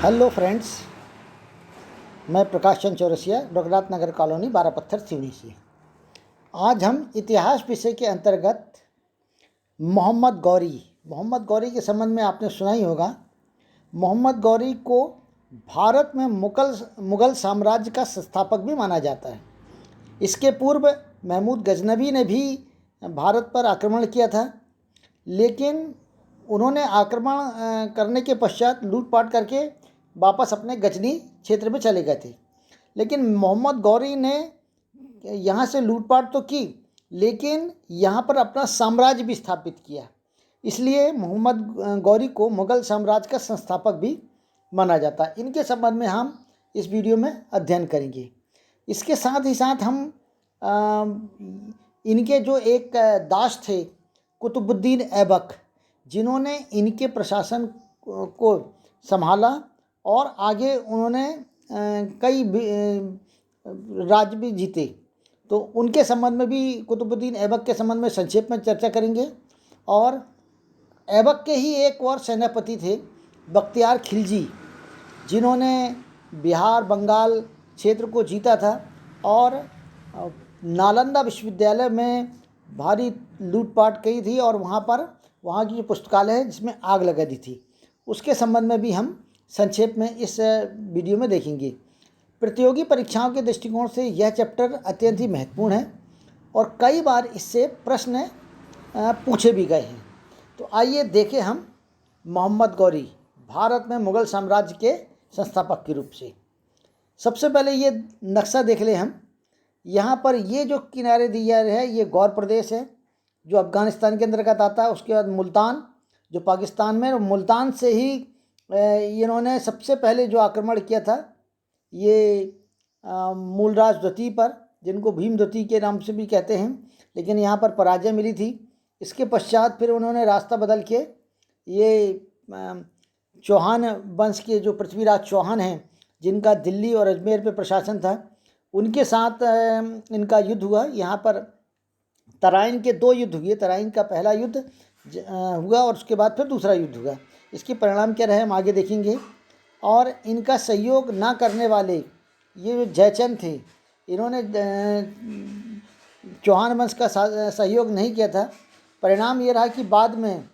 Hello friends, मैं Prakash Chand Chaurasia, Raghunath Nagar colony, 12 पत्थर, सिवनी से। आज हम इतिहास विषय के अंतर्गत मोहम्मद गौरी के संबंध में आपने सुना ही होगा। मोहम्मद गौरी को भारत में मुग़ल साम्राज्य का संस्थापक भी माना जाता है। इसके पूर्व महमूद गजनवी ने भी भारत पर आक्रमण किया था, लेकिन उन्होंने आक्रमण करने के पश्चात लूटपाट करके वापस अपने गजनी क्षेत्र में चले गए थे। लेकिन मोहम्मद गौरी ने यहाँ से लूटपाट तो की, लेकिन यहाँ पर अपना साम्राज्य भी स्थापित किया। इसलिए मोहम्मद गौरी को मुग़ल साम्राज्य का संस्थापक भी माना जाता है। इनके संबंध में हम इस वीडियो में अध्ययन करेंगे। इसके साथ ही साथ हम इनके जो एक दास थे कुतुबुद्दीन ऐबक, जिन्होंने इनके प्रशासन को संभाला और आगे उन्होंने कई राज्य भी जीते, तो उनके संबंध में भी, कुतुबुद्दीन ऐबक के संबंध में संक्षेप में चर्चा करेंगे। और ऐबक के ही एक और सेनापति थे बख्तियार खिलजी, जिन्होंने बिहार बंगाल क्षेत्र को जीता था और नालंदा विश्वविद्यालय में भारी लूटपाट की थी और वहाँ की जो पुस्तकालय है जिसमें आग लगा दी थी, उसके संबंध में भी हम संक्षेप में इस वीडियो में देखेंगे। प्रतियोगी परीक्षाओं के दृष्टिकोण से यह चैप्टर अत्यंत ही महत्वपूर्ण है और कई बार इससे प्रश्न पूछे भी गए हैं। तो आइए देखें हम मोहम्मद गौरी भारत में मुग़ल साम्राज्य के संस्थापक के रूप से। सबसे पहले ये नक्शा देख लें हम। यहाँ पर ये जो किनारे दिया है ये गौर प्रदेश है जो अफ़गानिस्तान के अंतर्गत आता है। उसके बाद मुल्तान जो पाकिस्तान में, मुल्तान से ही इन्होंने सबसे पहले जो आक्रमण किया था ये मूलराज द्वितीय पर, जिनको भीम द्वितीय के नाम से भी कहते हैं, लेकिन यहाँ पर पराजय मिली थी। इसके पश्चात फिर उन्होंने रास्ता बदल के ये चौहान वंश के जो पृथ्वीराज चौहान हैं, जिनका दिल्ली और अजमेर पे प्रशासन था, उनके साथ इनका युद्ध हुआ। यहाँ पर तराइन के 2 युद्ध हुए। तराइन का पहला युद्ध हुआ और उसके बाद फिर दूसरा युद्ध हुआ। इसके परिणाम क्या रहे हम आगे देखेंगे। और इनका सहयोग ना करने वाले ये जो जयचंद थे, इन्होंने चौहान वंश का सहयोग नहीं किया था। परिणाम ये रहा कि बाद में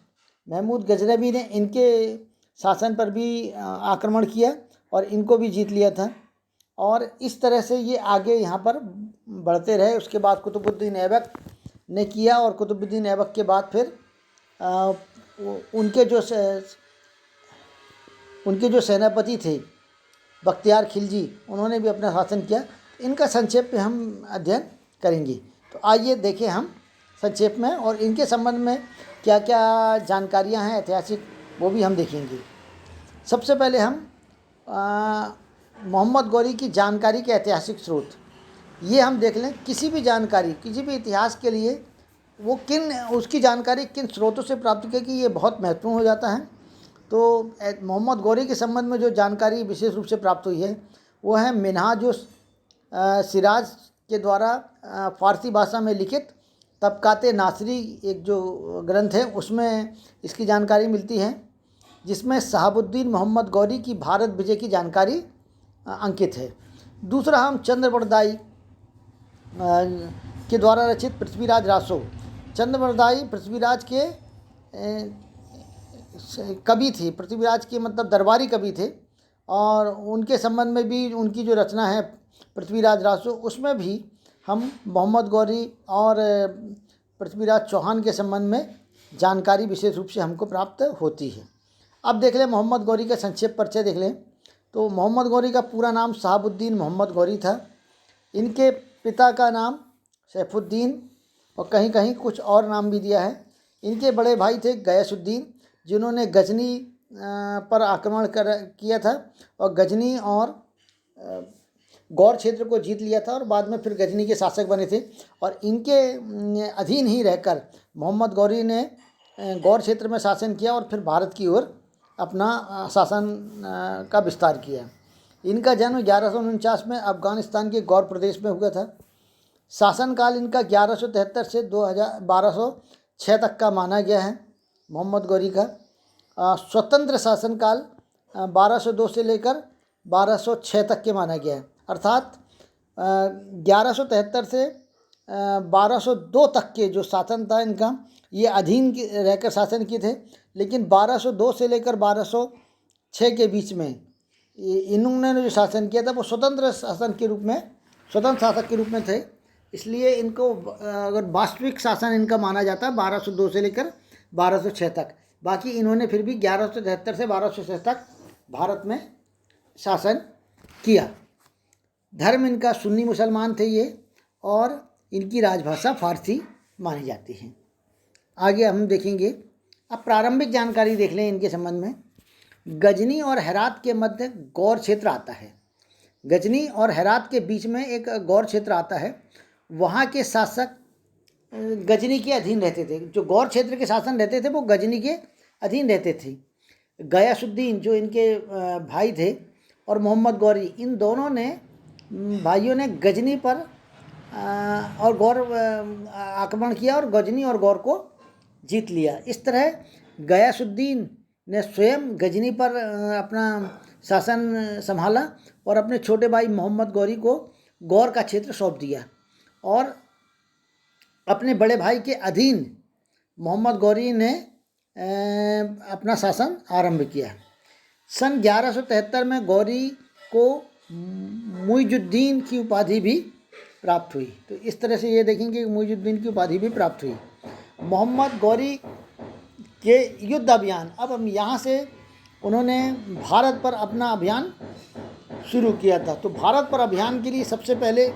महमूद गजनवी ने इनके शासन पर भी आक्रमण किया और इनको भी जीत लिया था और इस तरह से ये आगे यहाँ पर बढ़ते रहे। उसके बाद कुतुबुद्दीन ऐबक ने किया और कुतुबुद्दीन ऐबक के बाद फिर उनके जो सेनापति थे बख्तियार खिलजी, उन्होंने भी अपना शासन किया। इनका संक्षेप में हम अध्ययन करेंगे। तो आइए देखें हम संक्षेप में, और इनके संबंध में क्या क्या जानकारियां हैं ऐतिहासिक, वो भी हम देखेंगे। सबसे पहले हम मोहम्मद गौरी की जानकारी के ऐतिहासिक स्रोत ये हम देख लें। किसी भी जानकारी, किसी भी इतिहास के लिए वो उसकी जानकारी किन स्रोतों से प्राप्त की, ये बहुत महत्वपूर्ण हो जाता है। तो मोहम्मद गौरी के संबंध में जो जानकारी विशेष रूप से प्राप्त हुई है वो है मिनहाजुस सिराज के द्वारा फ़ारसी भाषा में लिखित तबकाते नासरी एक जो ग्रंथ है, उसमें इसकी जानकारी मिलती है, जिसमें शहाबुद्दीन मोहम्मद गौरी की भारत विजय की जानकारी अंकित है। दूसरा हम चंद्रवरदाई के द्वारा रचित पृथ्वीराज रासो। चंद्रवरदाई पृथ्वीराज के कवि थे, पृथ्वीराज के मतलब दरबारी कवि थे, और उनके संबंध में भी उनकी जो रचना है पृथ्वीराज रासो, उसमें भी हम मोहम्मद गौरी और पृथ्वीराज चौहान के संबंध में जानकारी विशेष रूप से हमको प्राप्त होती है। अब देख लें मोहम्मद गौरी का संक्षेप परिचय देख लें। तो मोहम्मद गौरी का पूरा नाम शहाबुद्दीन मोहम्मद गौरी था। इनके पिता का नाम सैफुद्दीन और कहीं कहीं कुछ और नाम भी दिया है। इनके बड़े भाई थे गयासुद्दीन, जिन्होंने गजनी पर आक्रमण किया था और गजनी और गौर क्षेत्र को जीत लिया था और बाद में फिर गजनी के शासक बने थे। और इनके अधीन ही रहकर मोहम्मद गौरी ने गौर क्षेत्र में शासन किया और फिर भारत की ओर अपना शासन का विस्तार किया। इनका जन्म 1149 में अफ़गानिस्तान के गौर प्रदेश में हुआ था। शासनकाल इनका 1173 से 1206 तक का माना गया है। मोहम्मद गौरी का स्वतंत्र शासनकाल 1202 से लेकर 1206 तक के माना गया है। अर्थात 1173 से 1202 तक के जो शासन था इनका, ये अधीन रहकर शासन किए थे। लेकिन 1202 से लेकर 1206 के बीच में इन्होंने जो शासन किया था वो स्वतंत्र शासन के रूप में, स्वतंत्र शासक के रूप में थे। इसलिए इनको अगर वास्तविक शासन इनका माना जाता है 1202 से लेकर 1206 तक। बाकी इन्होंने फिर भी 1173 से 1206 तक भारत में शासन किया। धर्म इनका सुन्नी मुसलमान थे ये, और इनकी राजभाषा फारसी मानी जाती है। आगे हम देखेंगे, अब प्रारंभिक जानकारी देख लें इनके संबंध में। गजनी और हेरात के मध्य गौर क्षेत्र आता है। गजनी और हेरात के बीच में एक गौर क्षेत्र आता है। वहाँ के शासक गजनी के अधीन रहते थे। जो गौर क्षेत्र के शासन रहते थे वो गजनी के अधीन रहते थे। गयासुद्दीन जो इनके भाई थे और मोहम्मद गौरी, इन दोनों ने भाइयों ने गजनी पर और गौर आक्रमण किया और गजनी और गौर को जीत लिया। इस तरह गयासुद्दीन ने स्वयं गजनी पर अपना शासन संभाला और अपने छोटे भाई मोहम्मद गौरी को गौर का क्षेत्र सौंप दिया और अपने बड़े भाई के अधीन मोहम्मद गौरी ने अपना शासन आरंभ किया। सन 1173 में गौरी को मुइजुद्दीन की उपाधि भी प्राप्त हुई। तो इस तरह से ये देखेंगे कि मुइजुद्दीन की उपाधि भी प्राप्त हुई। मोहम्मद गौरी के युद्ध अभियान, अब हम यहाँ से उन्होंने भारत पर अपना अभियान शुरू किया था। तो भारत पर अभियान के लिए सबसे पहले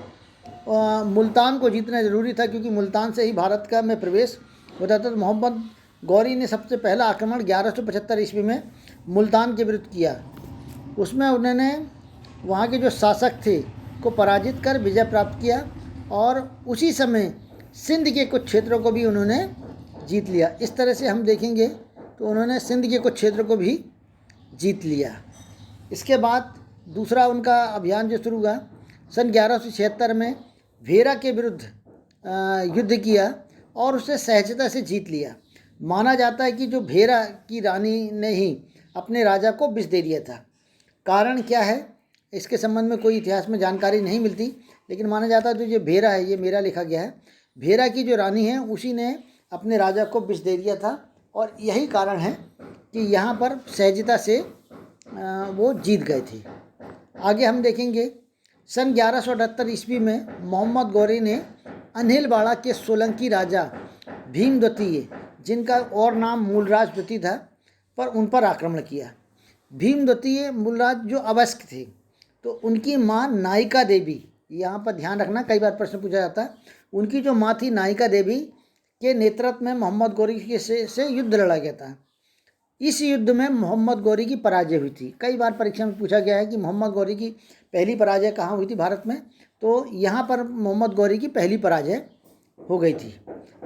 मुल्तान को जीतना ज़रूरी था, क्योंकि मुल्तान से ही भारत का में प्रवेश होता था। तो मोहम्मद गौरी ने सबसे पहला आक्रमण 1175 ईस्वी में मुल्तान के विरुद्ध किया। उसमें उन्होंने वहाँ के जो शासक थे को पराजित कर विजय प्राप्त किया और उसी समय सिंध के कुछ क्षेत्रों को भी उन्होंने जीत लिया। इस तरह से हम देखेंगे तो उन्होंने सिंध के कुछ क्षेत्रों को भी जीत लिया। इसके बाद दूसरा उनका अभियान जो शुरू हुआ, सन 1176 में भेरा के विरुद्ध युद्ध किया और उसे सहजता से जीत लिया। माना जाता है कि जो भेरा की रानी ने ही अपने राजा को विष दे दिया था। कारण क्या है इसके संबंध में कोई इतिहास में जानकारी नहीं मिलती, लेकिन माना जाता है तो ये भेरा है, ये मेरा लिखा गया है, भेरा की जो रानी है उसी ने अपने राजा को विष दे दिया था और यही कारण है कि यहाँ पर सहजता से वो जीत गए थे। आगे हम देखेंगे, सन 1178 ईस्वी में मोहम्मद गौरी ने अनिलवाड़ा के सोलंकी राजा भीम द्वितीय, जिनका और नाम मूलराज द्वितीय था, पर उन पर आक्रमण किया। भीम द्वितीय मूलराज जो अवस्क थे, तो उनकी माँ नायिका देवी, यहाँ पर ध्यान रखना कई बार प्रश्न पूछा जाता है, उनकी जो माँ थी नायिका देवी के नेतृत्व में मोहम्मद गौरी के से युद्ध लड़ा गया था। इस युद्ध में मोहम्मद गौरी की पराजय हुई थी। कई बार परीक्षा में पूछा गया है कि मोहम्मद गौरी की पहली पराजय कहाँ हुई थी भारत में, तो यहाँ पर मोहम्मद गौरी की पहली पराजय हो गई थी।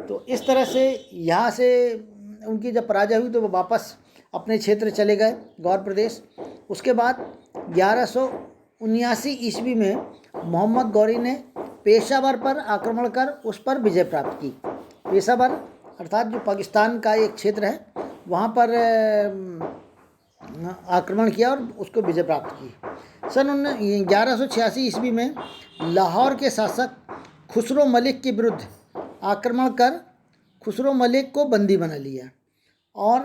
तो इस तरह से यहाँ से उनकी जब पराजय हुई तो वो वापस अपने क्षेत्र चले गए, गौर प्रदेश। उसके बाद 1179 ईस्वी में मोहम्मद गौरी ने पेशावर पर आक्रमण कर उस पर विजय प्राप्त की। पेशावर अर्थात जो पाकिस्तान का एक क्षेत्र है, वहाँ पर आक्रमण किया और उसको विजय प्राप्त की। सन 1186 ईस्वी में लाहौर के शासक खुसरो मलिक के विरुद्ध आक्रमण कर खुसरो मलिक को बंदी बना लिया और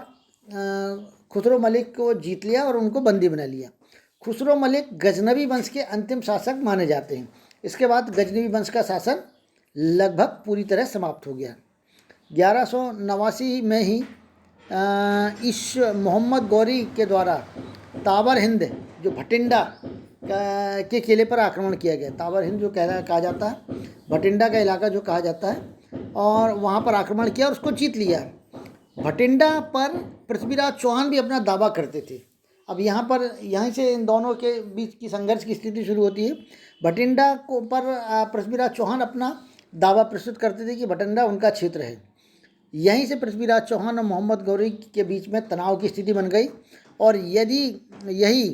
खुसरो मलिक को जीत लिया और उनको बंदी बना लिया। खुसरो मलिक गजनवी वंश के अंतिम शासक माने जाते हैं। इसके बाद गजनवी वंश का शासन लगभग पूरी तरह समाप्त हो गया। 1189 में ही इस मोहम्मद गौरी के द्वारा ताबर हिंद जो भटिंडा के किले पर आक्रमण किया गया। ताबर हिंद जो कहा जाता है, भटिंडा का इलाका जो कहा जाता है, और वहाँ पर आक्रमण किया और उसको जीत लिया। भटिंडा पर पृथ्वीराज चौहान भी अपना दावा करते थे। अब यहीं से इन दोनों के बीच की संघर्ष की स्थिति शुरू होती है। भटिंडा को पर पृथ्वीराज चौहान अपना दावा प्रस्तुत करते थे कि भटिंडा उनका क्षेत्र है। यहीं से पृथ्वीराज चौहान और मोहम्मद गौरी के बीच में तनाव की स्थिति बन गई और यही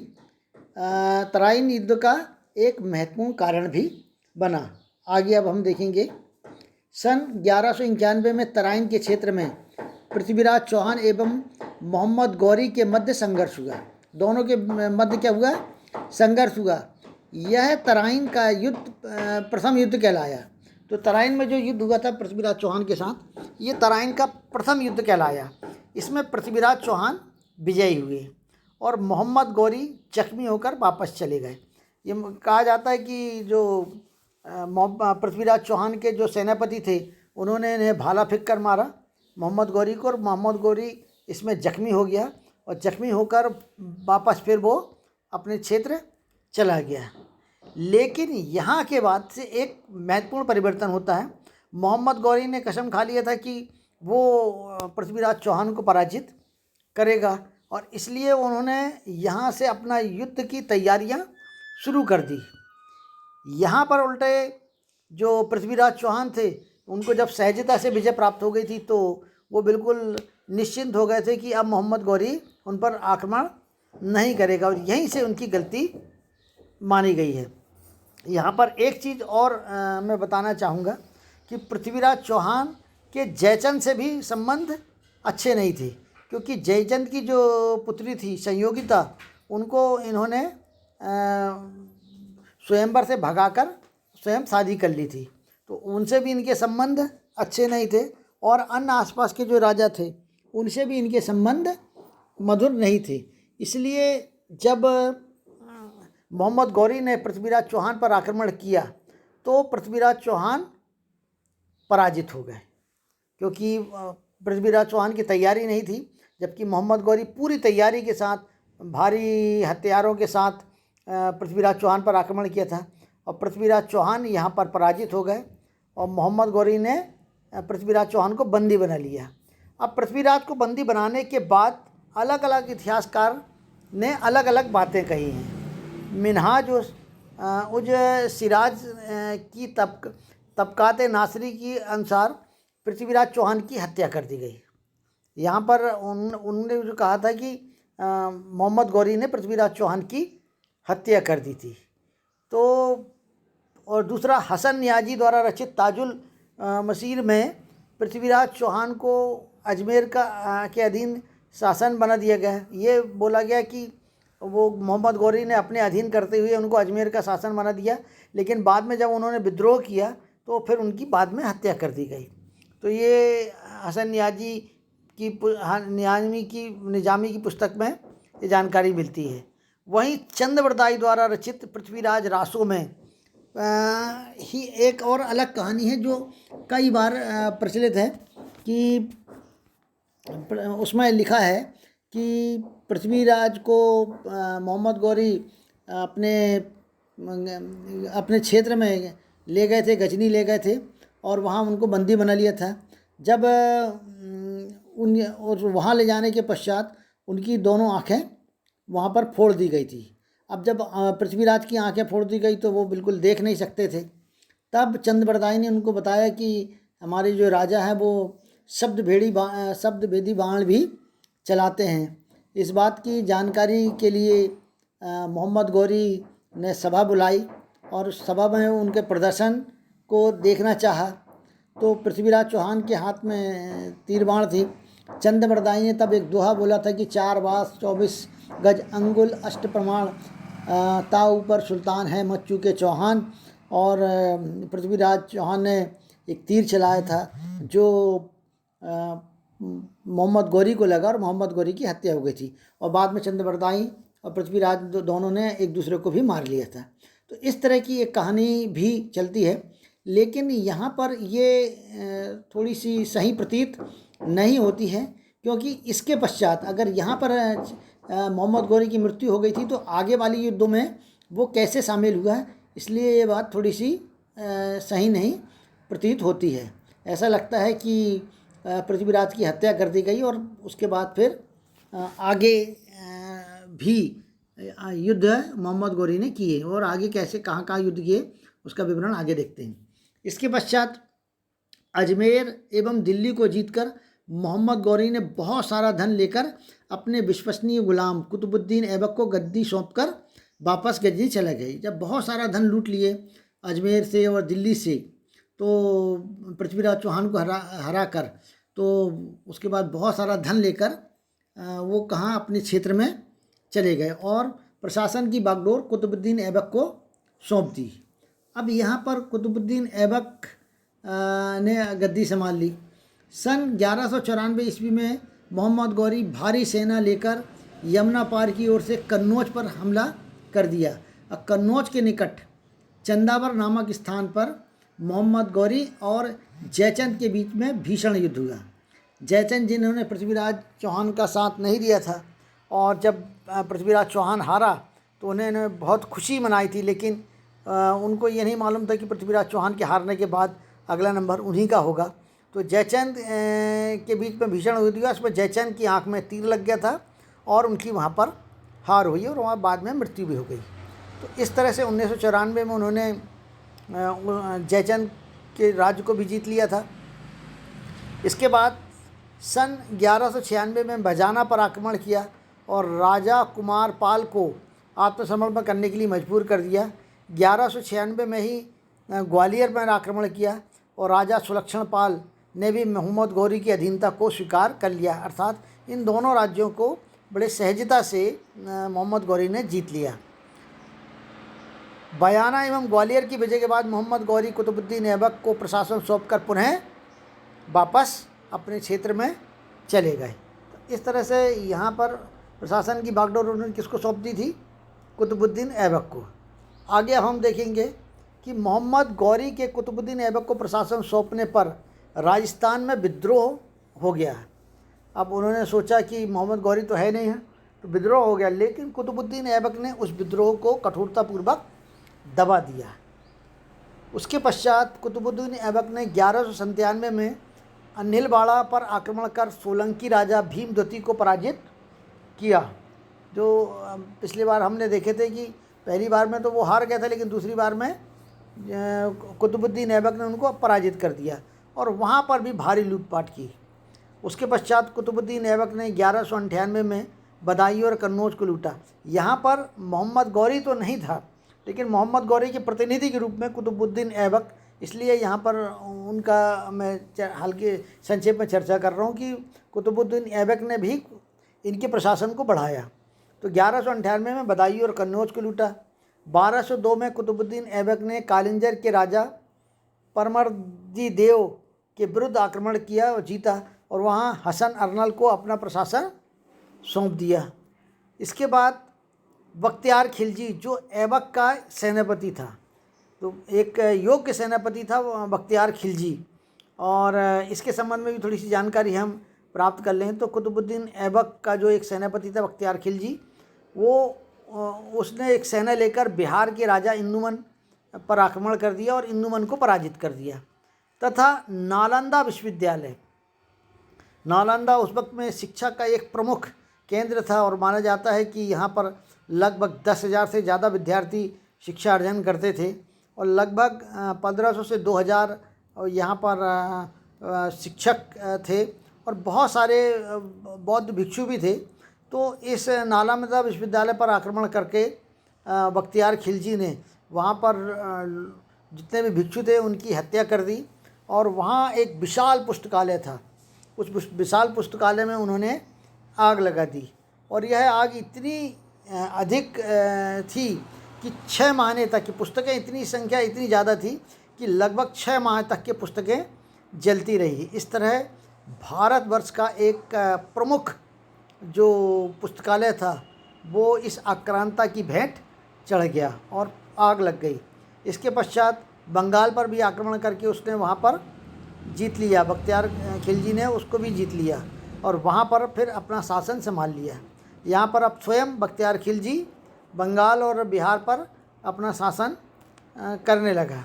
तराइन युद्ध का एक महत्वपूर्ण कारण भी बना। आगे अब हम देखेंगे, सन 1191 में तराइन के क्षेत्र में पृथ्वीराज चौहान एवं मोहम्मद गौरी के मध्य संघर्ष हुआ। दोनों के मध्य क्या हुआ, संघर्ष हुआ। यह तराइन का युद्ध प्रथम युद्ध कहलाया। तो तराइन में जो युद्ध हुआ था पृथ्वीराज चौहान के साथ, ये तराइन का प्रथम युद्ध कहलाया। इसमें पृथ्वीराज चौहान विजयी हुए और मोहम्मद गौरी जख्मी होकर वापस चले गए। ये कहा जाता है कि जो पृथ्वीराज चौहान के जो सेनापति थे उन्होंने इन्हें भाला फेंक कर मारा मोहम्मद गौरी को, और मोहम्मद गौरी इसमें जख्मी हो गया और जख्मी होकर वापस फिर वो अपने क्षेत्र चला गया। लेकिन यहाँ के बाद से एक महत्वपूर्ण परिवर्तन होता है। मोहम्मद गौरी ने कसम खा लिया था कि वो पृथ्वीराज चौहान को पराजित करेगा, और इसलिए उन्होंने यहाँ से अपना युद्ध की तैयारियाँ शुरू कर दी। यहाँ पर उल्टे जो पृथ्वीराज चौहान थे उनको जब सहजता से विजय प्राप्त हो गई थी तो वो बिल्कुल निश्चिंत हो गए थे कि अब मोहम्मद गौरी उन पर आक्रमण नहीं करेगा, और यहीं से उनकी गलती मानी गई है। यहाँ पर एक चीज़ और मैं बताना चाहूँगा कि पृथ्वीराज चौहान के जयचंद से भी संबंध अच्छे नहीं थे, क्योंकि जयचंद की जो पुत्री थी संयोगिता, उनको इन्होंने स्वयंवर से भगाकर स्वयं शादी कर ली थी। तो उनसे भी इनके संबंध अच्छे नहीं थे, और अन्य आसपास के जो राजा थे उनसे भी इनके संबंध मधुर नहीं थे। इसलिए जब मोहम्मद गौरी ने पृथ्वीराज चौहान पर आक्रमण किया तो पृथ्वीराज चौहान पराजित हो गए, क्योंकि पृथ्वीराज चौहान की तैयारी नहीं थी, जबकि मोहम्मद गौरी पूरी तैयारी के साथ भारी हथियारों के साथ पृथ्वीराज चौहान पर आक्रमण किया था, और पृथ्वीराज चौहान यहाँ पर पराजित हो गए और मोहम्मद गौरी ने पृथ्वीराज चौहान को बंदी बना लिया। अब पृथ्वीराज को बंदी बनाने के बाद अलग अलग इतिहासकार ने अलग अलग बातें कही हैं। मिनहाज उज सिराज की तबकात नासरी की अनुसार पृथ्वीराज चौहान की हत्या कर दी गई। यहाँ पर उन्होंने जो कहा था कि मोहम्मद गौरी ने पृथ्वीराज चौहान की हत्या कर दी थी। तो और दूसरा, हसन नियाजी द्वारा रचित ताजुल मसीर में पृथ्वीराज चौहान को अजमेर के अधीन शासन बना दिया गया। ये बोला गया कि वो मोहम्मद गौरी ने अपने अधीन करते हुए उनको अजमेर का शासन बना दिया, लेकिन बाद में जब उन्होंने विद्रोह किया तो फिर उनकी बाद में हत्या कर दी गई। तो ये हसन नियाजी की निजामी की पुस्तक में ये जानकारी मिलती है। वहीं चंद्रवरदाई द्वारा रचित पृथ्वीराज रासो में ही एक और अलग कहानी है जो कई बार प्रचलित है, कि उसमें लिखा है कि पृथ्वीराज को मोहम्मद गौरी अपने क्षेत्र में ले गए थे, गजनी ले गए थे, और वहाँ उनको बंदी बना लिया था। जब और वहाँ ले जाने के पश्चात उनकी दोनों आँखें वहाँ पर फोड़ दी गई थी। अब जब पृथ्वीराज की आंखें फोड़ दी गई तो वो बिल्कुल देख नहीं सकते थे। तब चंद्रवरदाई ने उनको बताया कि हमारे जो राजा हैं वो शब्दभेदी बाण भी चलाते हैं। इस बात की जानकारी के लिए मोहम्मद गौरी ने सभा बुलाई और सभा में उनके प्रदर्शन को देखना चाहा। तो पृथ्वीराज चौहान के हाथ में तीर बाण थी। चंद्रवरदाई ने तब एक दोहा बोला था कि 4 बास 24 गज अंगुल अष्ट प्रमाण ता ऊपर सुल्तान है मच चुके चौहान। और पृथ्वीराज चौहान ने एक तीर चलाया था जो मोहम्मद गौरी को लगा और मोहम्मद गौरी की हत्या हो गई थी, और बाद में चंद्रवरदाई और पृथ्वीराज दोनों ने एक दूसरे को भी मार लिया था। तो इस तरह की एक कहानी भी चलती है, लेकिन यहाँ पर ये थोड़ी सी सही प्रतीत नहीं होती है, क्योंकि इसके पश्चात अगर यहाँ पर मोहम्मद गौरी की मृत्यु हो गई थी तो आगे वाली युद्धों में वो कैसे शामिल हुआ है, इसलिए ये बात थोड़ी सी सही नहीं प्रतीत होती है। ऐसा लगता है कि पृथ्वीराज की हत्या कर दी गई और उसके बाद फिर आगे भी युद्ध मोहम्मद गौरी ने किए, और आगे कैसे कहाँ कहाँ युद्ध किए उसका विवरण आगे देखते हैं। इसके पश्चात अजमेर एवं दिल्ली को जीतकर मोहम्मद गौरी ने बहुत सारा धन लेकर अपने विश्वसनीय गुलाम कुतुबुद्दीन ऐबक को गद्दी सौंपकर वापस गजनी चले गए। जब बहुत सारा धन लूट लिए अजमेर से और दिल्ली से, तो पृथ्वीराज चौहान को हरा कर, तो उसके बाद बहुत सारा धन लेकर वो कहाँ अपने क्षेत्र में चले गए और प्रशासन की बागडोर कुतुबुद्दीन ऐबक को सौंप दी। अब यहाँ पर कुतुबुद्दीन ऐबक ने गद्दी संभाल ली। सन 1194 ईस्वी में मोहम्मद गौरी भारी सेना लेकर यमुना पार की ओर से कन्नौज पर हमला कर दिया। अब कन्नौज के निकट चंदावर नामक स्थान पर मोहम्मद गौरी और जयचंद के बीच में भीषण युद्ध हुआ। जयचंद जिन्होंने पृथ्वीराज चौहान का साथ नहीं दिया था, और जब पृथ्वीराज चौहान हारा तो उन्होंने बहुत खुशी मनाई थी, लेकिन उनको ये नहीं मालूम था कि पृथ्वीराज चौहान के हारने के बाद अगला नंबर उन्हीं का होगा। तो जयचंद के बीच में भीषण युद्ध हुआ। उसमें जयचंद की आंख में तीर लग गया था और उनकी वहाँ पर हार हुई और वहाँ बाद में मृत्यु भी हो गई। तो इस तरह से 1994 में उन्होंने जयचंद के राज्य को भी जीत लिया था। इसके बाद सन 1196 में बजाना पर आक्रमण किया और राजा कुमार पाल को आत्मसमर्पण करने के लिए मजबूर कर दिया। 1196 में ही ग्वालियर पर आक्रमण किया और राजा सुलक्षण पाल ने भी मोहम्मद गौरी की अधीनता को स्वीकार कर लिया। अर्थात इन दोनों राज्यों को बड़े सहजता से मोहम्मद गौरी ने जीत लिया। बयाना एवं ग्वालियर की विजय के बाद मोहम्मद गौरी कुतुबुद्दीन ऐबक को प्रशासन सौंपकर पुनः वापस अपने क्षेत्र में चले गए। तो इस तरह से यहाँ पर प्रशासन की बागडोर उन्होंने किसको सौंप दी थी? कुतुबुद्दीन ऐबक को। आगे हम देखेंगे कि मोहम्मद गौरी के कुतुबुद्दीन ऐबक को प्रशासन सौंपने पर राजस्थान में विद्रोह हो गया। अब उन्होंने सोचा कि मोहम्मद गौरी तो है नहीं है, तो विद्रोह हो गया, लेकिन कुतुबुद्दीन ऐबक ने उस विद्रोह को कठोरतापूर्वक दबा दिया। उसके पश्चात कुतुबुद्दीन ऐबक ने 1197 में अनिलवाड़ा पर आक्रमण कर सोलंकी राजा भीमद्वती को पराजित किया। जो पिछली बार हमने देखे थे कि पहली बार में तो वो हार गया था, लेकिन दूसरी बार में कुतुबुद्दीन ऐबक ने उनको पराजित कर दिया और वहाँ पर भी भारी लूटपाट की। उसके पश्चात कुतुबुद्दीन ऐबक ने 1198 में बदायूं और कन्नौज को लूटा। यहाँ पर मोहम्मद गौरी तो नहीं था, लेकिन मोहम्मद गौरी के प्रतिनिधि के रूप में कुतुबुद्दीन ऐबक, इसलिए यहाँ पर उनका मैं हल्के संक्षेप में चर्चा कर रहा हूँ कि कुतुबुद्दीन ऐबक ने भी इनके प्रशासन को बढ़ाया। तो 1198 में बदायूं और कन्नौज को लूटा। 1202 में कुतुबुद्दीन ऐबक ने कालिंजर के राजा परमर्दी देव के विरुद्ध आक्रमण किया और जीता और वहाँ हसन अर्नल को अपना प्रशासन सौंप दिया। इसके बाद बख्तियार खिलजी जो ऐबक का सेनापति था, तो एक योग्य सेनापति था बख्तियार खिलजी, और इसके संबंध में भी थोड़ी सी जानकारी हम प्राप्त कर लें। तो कुतुबुद्दीन ऐबक का जो एक सेनापति था बख्तियार खिलजी, उसने एक सेना लेकर बिहार के राजा इंदुमन पर आक्रमण कर दिया और इंदुमन को पराजित कर दिया। तथा नालंदा विश्वविद्यालय, नालंदा उस वक्त में शिक्षा का एक प्रमुख केंद्र था और माना जाता है कि यहाँ पर लगभग 10,000 से ज़्यादा विद्यार्थी शिक्षा अर्जन करते थे और लगभग 1500 से 2000 यहाँ पर शिक्षक थे और बहुत सारे बौद्ध भिक्षु भी थे। तो इस नालंदा विश्वविद्यालय पर आक्रमण करके बख्तियार खिलजी ने वहाँ पर जितने भी भिक्षु थे उनकी हत्या कर दी और वहाँ एक विशाल पुस्तकालय था, उस विशाल पुस्तकालय में उन्होंने आग लगा दी और यह आग इतनी अधिक थी कि 6 महीने तक की पुस्तकें, इतनी संख्या इतनी ज़्यादा थी कि लगभग 6 माह तक की पुस्तकें जलती रही। इस तरह भारतवर्ष का एक प्रमुख जो पुस्तकालय था वो इस आक्रांता की भेंट चढ़ गया और आग लग गई। इसके पश्चात बंगाल पर भी आक्रमण करके उसने वहाँ पर जीत लिया, बख्तियार खिलजी ने उसको भी जीत लिया और वहाँ पर फिर अपना शासन संभाल लिया। यहाँ पर अब स्वयं बख्तियार खिलजी बंगाल और बिहार पर अपना शासन करने लगा।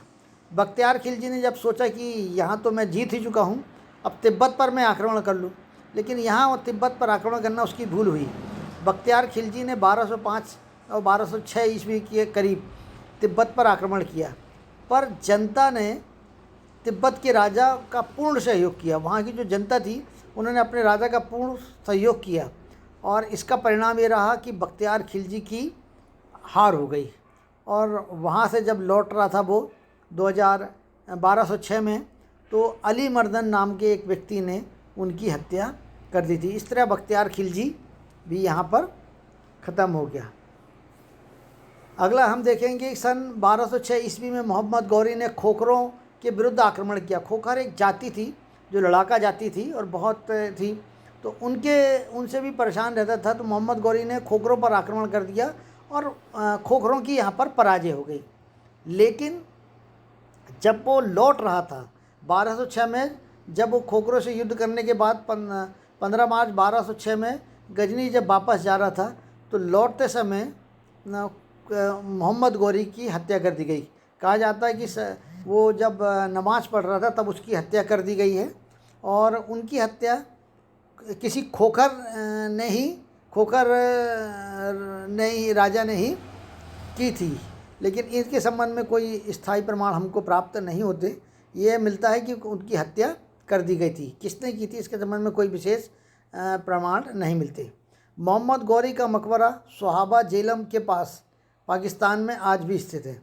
बख्तियार खिलजी ने जब सोचा कि यहाँ तो मैं जीत ही चुका हूँ, अब तिब्बत पर मैं आक्रमण कर लूँ, लेकिन यहाँ और तिब्बत पर आक्रमण करना उसकी भूल हुई। बख्तियार खिलजी ने 1205 और 1206 ईस्वी के करीब तिब्बत पर आक्रमण किया, पर जनता ने तिब्बत के राजा का पूर्ण सहयोग किया। वहाँ की जो जनता थी उन्होंने अपने राजा का पूर्ण सहयोग किया और इसका परिणाम ये रहा कि बख्तियार खिलजी की हार हो गई और वहाँ से जब लौट रहा था वो 1206 में, तो अली मर्दन नाम के एक व्यक्ति ने उनकी हत्या कर दी थी। इस तरह बख्तियार खिलजी भी यहाँ पर ख़त्म हो गया। अगला हम देखेंगे सन 1206 ईस्वी में मोहम्मद गौरी ने खोखरों के विरुद्ध आक्रमण किया। खोखर एक जाति थी जो लड़ाका जाति थी और बहुत थी, तो उनसे भी परेशान रहता था। तो मोहम्मद गौरी ने खोखरों पर आक्रमण कर दिया और खोखरों की यहाँ पर पराजय हो गई। लेकिन जब वो लौट रहा था 1206 में, जब वो खोखरों से युद्ध करने के बाद 15 मार्च 1206 में गजनी जब वापस जा रहा था, तो लौटते समय मोहम्मद गौरी की हत्या कर दी गई। कहा जाता है कि वो जब नमाज़ पढ़ रहा था तब उसकी हत्या कर दी गई है, और उनकी हत्या किसी खोखर राजा ने ही की थी। लेकिन इसके संबंध में कोई स्थायी प्रमाण हमको प्राप्त नहीं होते। ये मिलता है कि उनकी हत्या कर दी गई थी। किसने की थी इसके संबंध में कोई विशेष प्रमाण नहीं मिलते। मोहम्मद गौरी का मकबरा सोहाबा जेलम के पास पाकिस्तान में आज भी स्थित है।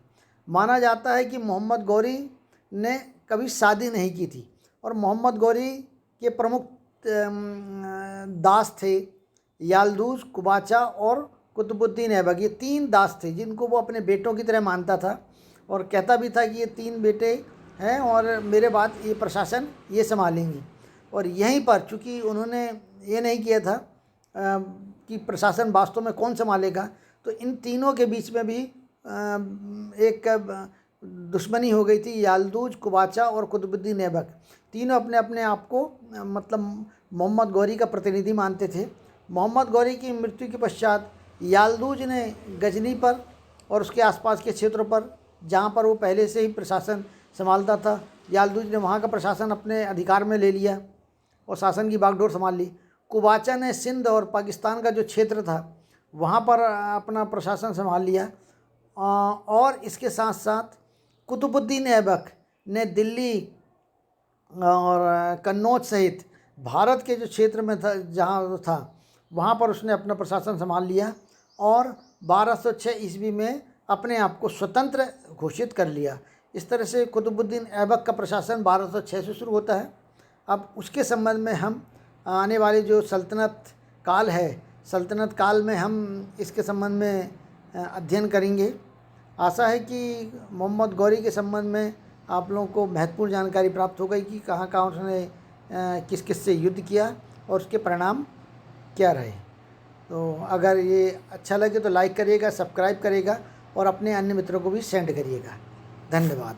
माना जाता है कि मोहम्मद गौरी ने कभी शादी नहीं की थी, और मोहम्मद गौरी के प्रमुख दास थे यालदूज, कुबाचा और कुतुबुद्दीन ऐबक। ये 3 दास थे जिनको वो अपने बेटों की तरह मानता था, और कहता भी था कि ये 3 बेटे हैं और मेरे बाद ये प्रशासन ये संभालेंगी। और यहीं पर चूँकि उन्होंने ये नहीं किया था कि प्रशासन वास्तव में कौन संभालेगा, तो इन तीनों के बीच में भी एक दुश्मनी हो गई थी। यालदूज, कुबाचा और कुतुबुद्दीन ऐबक तीनों अपने अपने आप को मतलब मोहम्मद गौरी का प्रतिनिधि मानते थे। मोहम्मद गौरी की मृत्यु के पश्चात यालदूज ने गजनी पर और उसके आसपास के क्षेत्रों पर, जहाँ पर वो पहले से ही प्रशासन संभालता था, यालदूज ने वहाँ का प्रशासन अपने अधिकार में ले लिया और शासन की बागडोर संभाल ली। कुबाचा ने सिंध और पाकिस्तान का जो क्षेत्र था वहाँ पर अपना प्रशासन संभाल लिया। और इसके साथ साथ कुतुबुद्दीन ऐबक ने दिल्ली और कन्नौज सहित भारत के जो क्षेत्र में था, जहाँ था, वहाँ पर उसने अपना प्रशासन संभाल लिया और 1206 ईस्वी में अपने आप को स्वतंत्र घोषित कर लिया। इस तरह से कुतुबुद्दीन ऐबक का प्रशासन 1206 से शुरू होता है। अब उसके संबंध में हम आने वाले जो सल्तनत काल है, सल्तनत काल में हम इसके संबंध में अध्ययन करेंगे। आशा है कि मोहम्मद गौरी के संबंध में आप लोगों को महत्वपूर्ण जानकारी प्राप्त हो गई कि कहाँ कहाँ उसने किस किस से युद्ध किया और उसके परिणाम क्या रहे। तो अगर ये अच्छा लगे तो लाइक करिएगा, सब्सक्राइब करिएगा और अपने अन्य मित्रों को भी सेंड करिएगा। धन्यवाद।